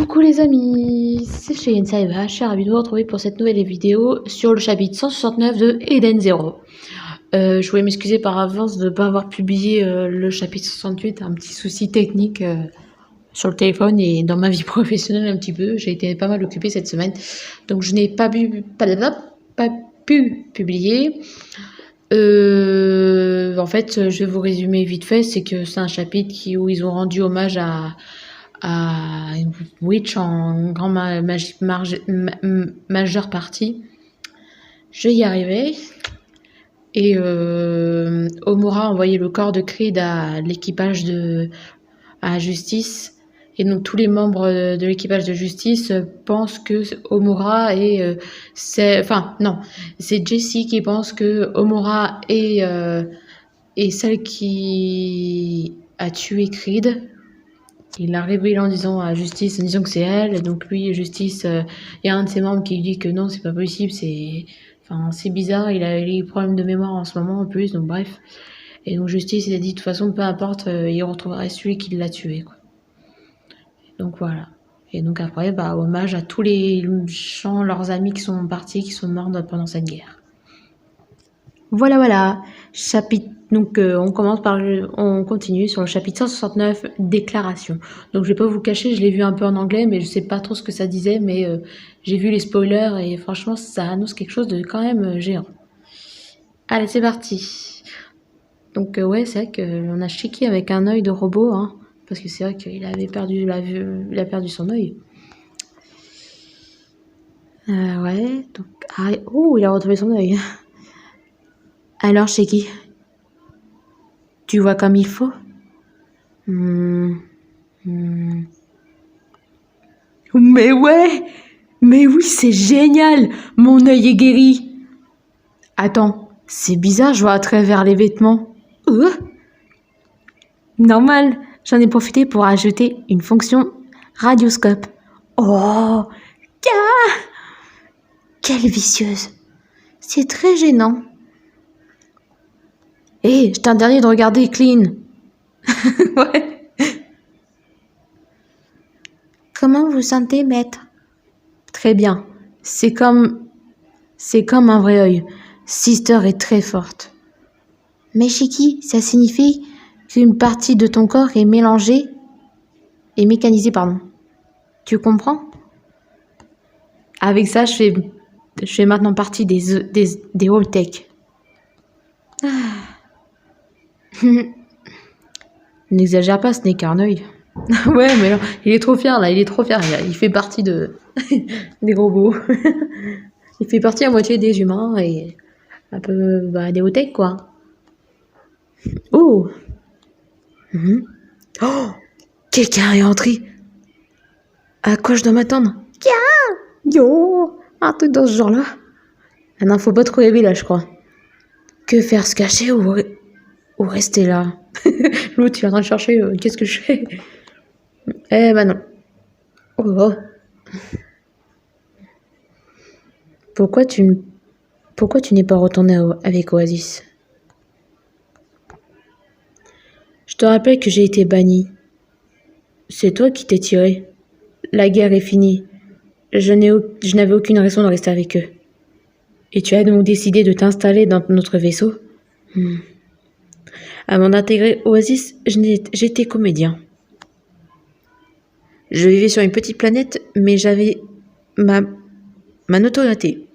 Coucou les amis, c'est Cheyenne Saiva, je suis ravie de vous retrouver pour cette nouvelle vidéo sur le chapitre 169 de Eden Zero. Je voulais m'excuser par avance de ne pas avoir publié le chapitre 68, un petit souci technique sur le téléphone et dans ma vie professionnelle un petit peu. J'ai été pas mal occupée cette semaine, donc je n'ai pas pu publier. En fait, je vais vous résumer vite fait, c'est que c'est un chapitre où ils ont rendu hommage à une witch en grande majeure partie. Je vais y arriver. Et Omura a envoyé le corps de Creed à l'équipage à Justice. Et donc tous les membres de l'équipage de Justice pensent que Omura c'est Jessie qui pense que Omura est celle qui a tué Creed. Il l'a révélé en disant à Justice, en disant que c'est elle. Et donc lui, Justice, il y a un de ses membres qui lui dit que non, c'est pas possible, c'est bizarre, il a des problèmes de mémoire en ce moment en plus, donc bref. Et donc Justice, il a dit de toute façon, peu importe, il retrouverait celui qui l'a tué, quoi. Donc voilà. Et donc après, hommage à tous les gens, leurs amis qui sont partis, qui sont morts pendant cette guerre. Voilà. Chapitre. Donc on continue sur le chapitre 169, déclaration. Donc je vais pas vous cacher, je l'ai vu un peu en anglais, mais je sais pas trop ce que ça disait, mais j'ai vu les spoilers et franchement ça annonce quelque chose de quand même géant. Allez, c'est parti. Donc ouais, c'est vrai qu'on a Shiki avec un œil de robot, hein, parce que c'est vrai qu'il avait perdu la vue, il a perdu son œil. Ouais, donc il a retrouvé son œil. Alors Shiki, tu vois comme il faut? Mais ouais! Mais oui, c'est génial! Mon œil est guéri! Attends, c'est bizarre, je vois à travers les vêtements. Normal, j'en ai profité pour ajouter une fonction radioscope. Oh! Quelle vicieuse! C'est très gênant. Hé, je t'interdis de regarder Clean. Ouais. Comment vous sentez, maître? Très bien. C'est comme un vrai œil. Sister est très forte. Mais Shiki, ça signifie qu'une partie de ton corps est mécanisée, pardon. Tu comprends? Avec ça, je fais maintenant partie des All-Tech. N'exagère pas, ce n'est qu'un œil. Ouais, mais non, il est trop fier là, il fait partie des robots. Il fait partie à moitié des humains et un peu des All-Tech, quoi. Oh! Oh! Quelqu'un est entré! À quoi je dois m'attendre? Yo! Un truc dans ce genre-là. Ah non, faut pas trop rêver là, je crois. Que faire, se cacher ou rester là? L'autre, il est en train de chercher, qu'est-ce que je fais? Non. Oh. Pourquoi tu n'es pas retourné avec Oasis? Je te rappelle que j'ai été banni. C'est toi qui t'es tiré. La guerre est finie. Je n'avais aucune raison de rester avec eux. Et tu as donc décidé de t'installer dans notre vaisseau? Avant d'intégrer Oasis, j'étais comédien. Je vivais sur une petite planète, mais j'avais ma notoriété.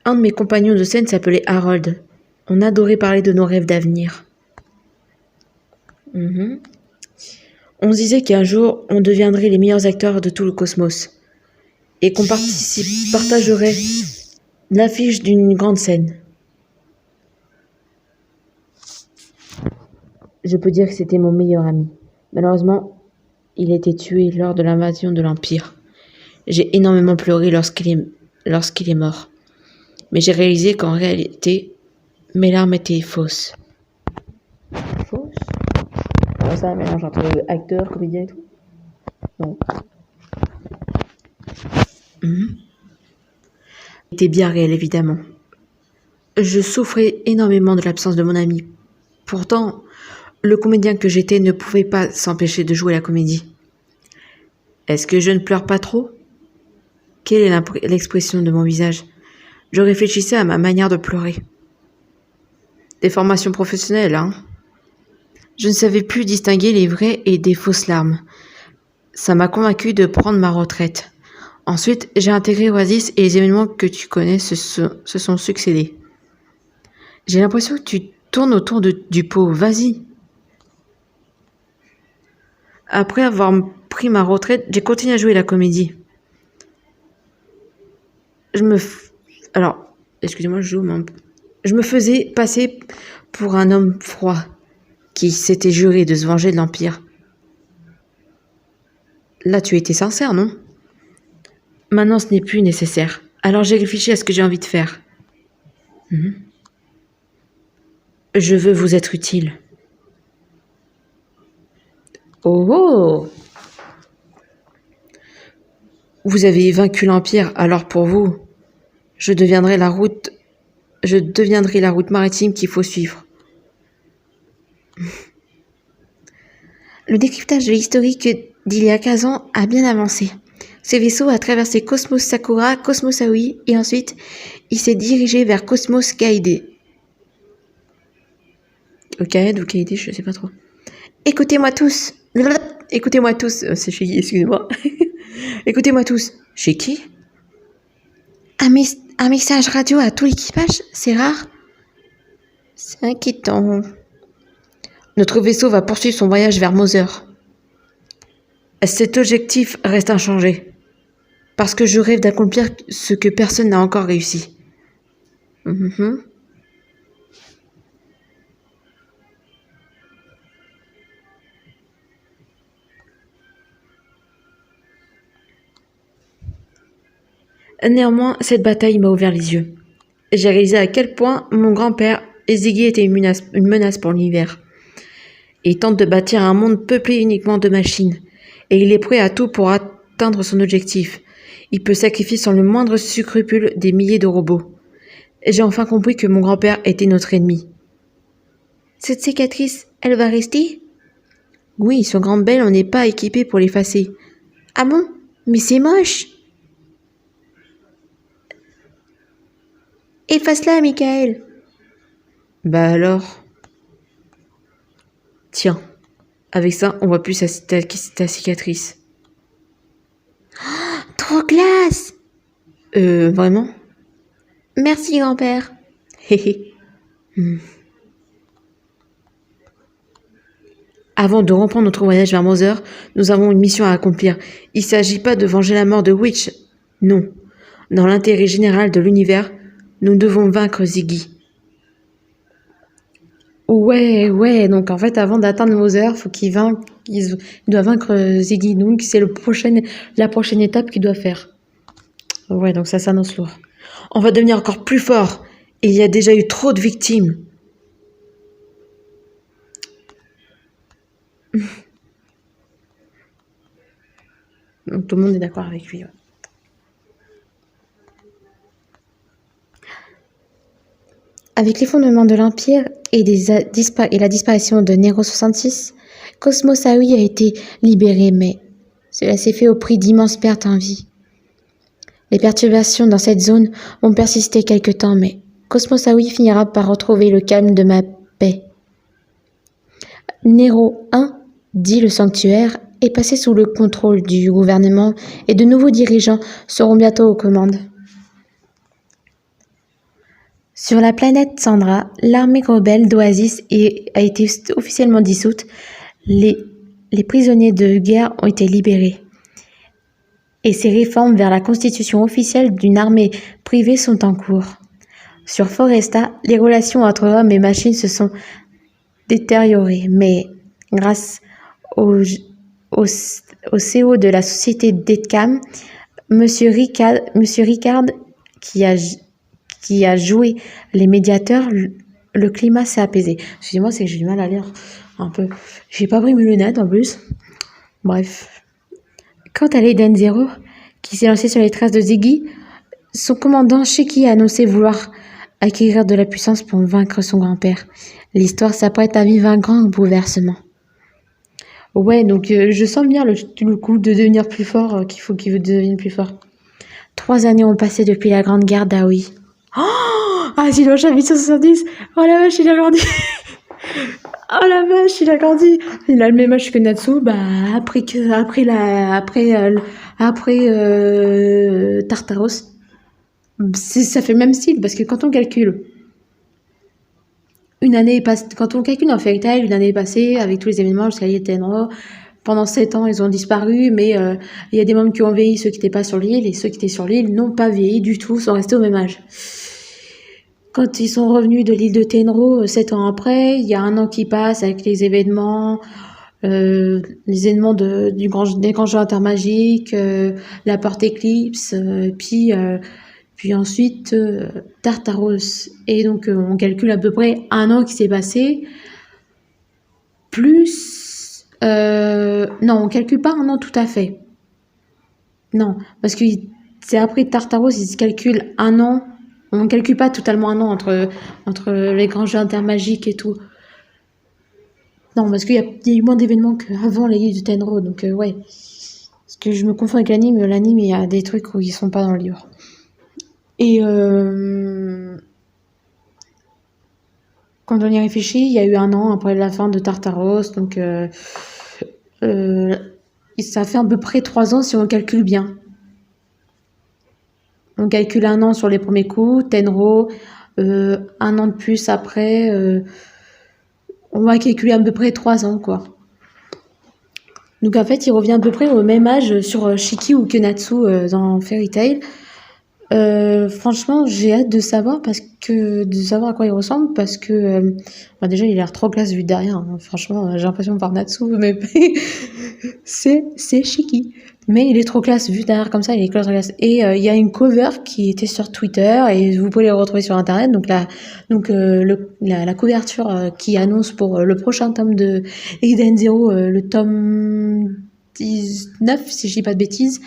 Un de mes compagnons de scène s'appelait Harold. On adorait parler de nos rêves d'avenir. On se disait qu'un jour, on deviendrait les meilleurs acteurs de tout le cosmos. Et qu'on partagerait l'affiche d'une grande scène. Je peux dire que c'était mon meilleur ami. Malheureusement, il a été tué lors de l'invasion de l'Empire. J'ai énormément pleuré lorsqu'il est mort. Mais j'ai réalisé qu'en réalité, mes larmes étaient fausses. Fausses? Comment ça, un mélange entre acteur, comédien et tout? Non. C'était bien réel, évidemment. Je souffrais énormément de l'absence de mon ami. Pourtant, le comédien que j'étais ne pouvait pas s'empêcher de jouer la comédie. Est-ce que je ne pleure pas trop? Quelle est l'expression de mon visage? Je réfléchissais à ma manière de pleurer. Des formations professionnelles, hein? Je ne savais plus distinguer les vraies et des fausses larmes. Ça m'a convaincu de prendre ma retraite. Ensuite, j'ai intégré Oasis et les événements que tu connais se sont succédés. J'ai l'impression que tu tournes autour du pot. Vas-y. Après avoir pris ma retraite, j'ai continué à jouer la comédie. Excusez-moi, je me faisais passer pour un homme froid qui s'était juré de se venger de l'Empire. Là, tu étais sincère, non? Maintenant, ce n'est plus nécessaire. Alors j'ai réfléchi à ce que j'ai envie de faire. Je veux vous être utile. Oh oh! Vous avez vaincu l'Empire, alors pour vous, je deviendrai la route maritime qu'il faut suivre. Le décryptage de l'historique d'il y a 15 ans a bien avancé. Ce vaisseau a traversé Cosmos Sakura, Cosmos Aoi, et ensuite, il s'est dirigé vers Cosmos Kaede. Kaede ou Kaede, je sais pas trop. Écoutez-moi tous. C'est chez qui, excusez-moi. Écoutez-moi tous. Chez qui? Un message radio à tout l'équipage, c'est rare. C'est inquiétant. Notre vaisseau va poursuivre son voyage vers Mother. Cet objectif reste inchangé. Parce que je rêve d'accomplir ce que personne n'a encore réussi. Néanmoins, cette bataille m'a ouvert les yeux. J'ai réalisé à quel point mon grand-père, Ziggy, était une menace pour l'univers. Il tente de bâtir un monde peuplé uniquement de machines, et il est prêt à tout pour atteindre son objectif. Il peut sacrifier sans le moindre scrupule des milliers de robots. J'ai enfin compris que mon grand-père était notre ennemi. Cette cicatrice, elle va rester? Oui, sur Grande Belle, on n'est pas équipé pour l'effacer. Ah bon? Mais c'est moche! Efface-la, Michael. Bah alors? Tiens, avec ça, on voit plus ta cicatrice. Oh, trop classe! Vraiment? Merci, grand-père. Avant de reprendre notre voyage vers Mother, nous avons une mission à accomplir. Il ne s'agit pas de venger la mort de Witch. Non. Dans l'intérêt général de l'univers, nous devons vaincre Ziggy. Ouais, donc en fait, avant d'atteindre Mother, il doit vaincre Ziggy. Donc c'est la prochaine étape qu'il doit faire. Ouais, donc ça s'annonce lourd. On va devenir encore plus fort. Il y a déjà eu trop de victimes. Donc tout le monde est d'accord avec lui. Ouais. Avec l'effondrement de l'Empire et la disparition de Nero 66, Cosmos Aoi a été libéré, mais cela s'est fait au prix d'immenses pertes en vie. Les perturbations dans cette zone vont persister quelque temps, mais Cosmos Aoi finira par retrouver le calme de ma paix. Nero 1, dit le sanctuaire, est passé sous le contrôle du gouvernement et de nouveaux dirigeants seront bientôt aux commandes. Sur la planète Sandra, l'armée rebelle d'Oasis a été officiellement dissoute. Les prisonniers de guerre ont été libérés. Et ces réformes vers la constitution officielle d'une armée privée sont en cours. Sur Foresta, les relations entre hommes et machines se sont détériorées, mais grâce au CEO de la société Deadcam, M. Ricard, qui a joué les médiateurs, le climat s'est apaisé. Excusez-moi, c'est que j'ai du mal à lire un peu. J'ai pas pris mes lunettes en plus. Bref. Quant à l'Eden Zero, qui s'est lancé sur les traces de Ziggy, son commandant Sheki a annoncé vouloir acquérir de la puissance pour vaincre son grand-père. L'histoire s'apprête à vivre un grand bouleversement. Ouais, donc je sens bien le coup de devenir plus fort, qu'il veut devenir plus fort. 3 années ont passé depuis la Grande Guerre d'Aoi. Oh, ah, sinon j'habite 170. Oh la vache, il a grandi. Oh la vache, il a grandi. Il a le même âge que Natsu. Bah après Tartaros, ça fait le même style parce que quand on calcule une année passe, quand on calcule un Fairy Tail, une année est passée avec tous les événements jusqu'à l'île Tenro. Pendant 7 ans, ils ont disparu, mais il y a des membres qui ont vieilli, ceux qui n'étaient pas sur l'île, et ceux qui étaient sur l'île n'ont pas vieilli du tout, sont restés au même âge. Quand ils sont revenus de l'île de Tenro, 7 ans après, il y a un an qui passe avec les événements des grands jeux intermagiques, la porte éclipse, puis ensuite Tartaros. Et donc on calcule à peu près un an qui s'est passé, plus... non, on calcule pas un an tout à fait. Non, parce que c'est après Tartaros, ils se calculent un an. On ne calcule pas totalement un an entre les grands jeux intermagiques et tout. Non, parce qu'il y a eu moins d'événements qu'avant les livres de Tenro, donc ouais. Parce que je me confonds avec l'anime, il y a des trucs où ils sont pas dans le livre. Et quand on y réfléchit, il y a eu un an après la fin de Tartaros, donc ça fait à peu près 3 ans si on calcule bien. On calcule un an sur les premiers coups, Tenro, un an de plus après, on va calculer à peu près 3 ans, quoi. Donc en fait, il revient à peu près au même âge sur Shiki ou Kenatsu dans Fairy Tail. Franchement, j'ai hâte de savoir à quoi il ressemble parce que déjà il a l'air trop classe vu derrière. Hein. Franchement, j'ai l'impression de voir Natsu, mais c'est Shiki. Mais il est trop classe vu derrière comme ça, il est trop classe. Et il y a une cover qui était sur Twitter et vous pouvez les retrouver sur internet. Donc la couverture qui annonce pour le prochain tome de Eden Zero, le tome 19 si je dis pas de bêtises.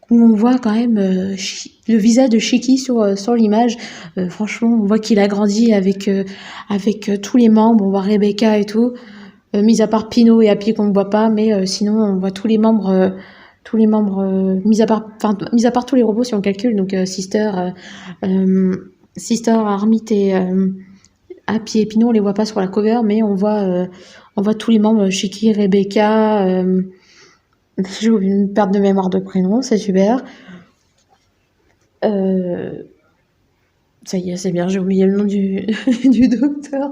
Où on voit quand même le visage de Shiki sur l'image. Franchement, on voit qu'il a grandi avec tous les membres. On voit Rebecca et tout, mis à part Pino et Happy qu'on ne voit pas, mais sinon on voit tous les membres, mis à part tous les robots si on calcule. Donc Sister, Armit et Happy et Pino, on les voit pas sur la cover, mais on voit tous les membres, Shiki, Rebecca. J'ai oublié une perte de mémoire de prénom, c'est super. Ça y est, c'est bien, j'ai oublié le nom du docteur.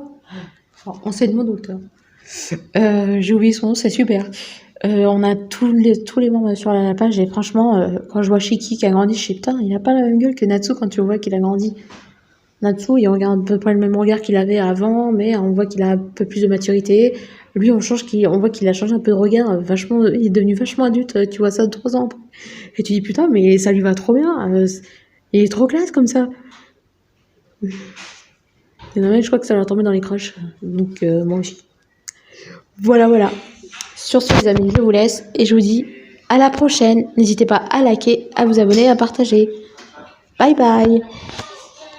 Enfin, enseignement docteur. J'ai oublié son nom, c'est super. On a tous les membres sur la page et franchement, quand je vois Shiki qui a grandi, je sais putain, il a pas la même gueule que Natsu quand tu vois qu'il a grandi. Natsu, il regarde à peu près le même regard qu'il avait avant, mais on voit qu'il a un peu plus de maturité. Lui, on voit qu'il a changé un peu de regard, vachement, il est devenu vachement adulte, tu vois ça 3 ans après. Et tu dis, putain, mais ça lui va trop bien, il est trop classe comme ça. Il y en a, je crois que ça va tomber dans les croches, donc moi aussi. Voilà. Sur ce, les amis, je vous laisse et je vous dis à la prochaine. N'hésitez pas à liker, à vous abonner, à partager. Bye bye.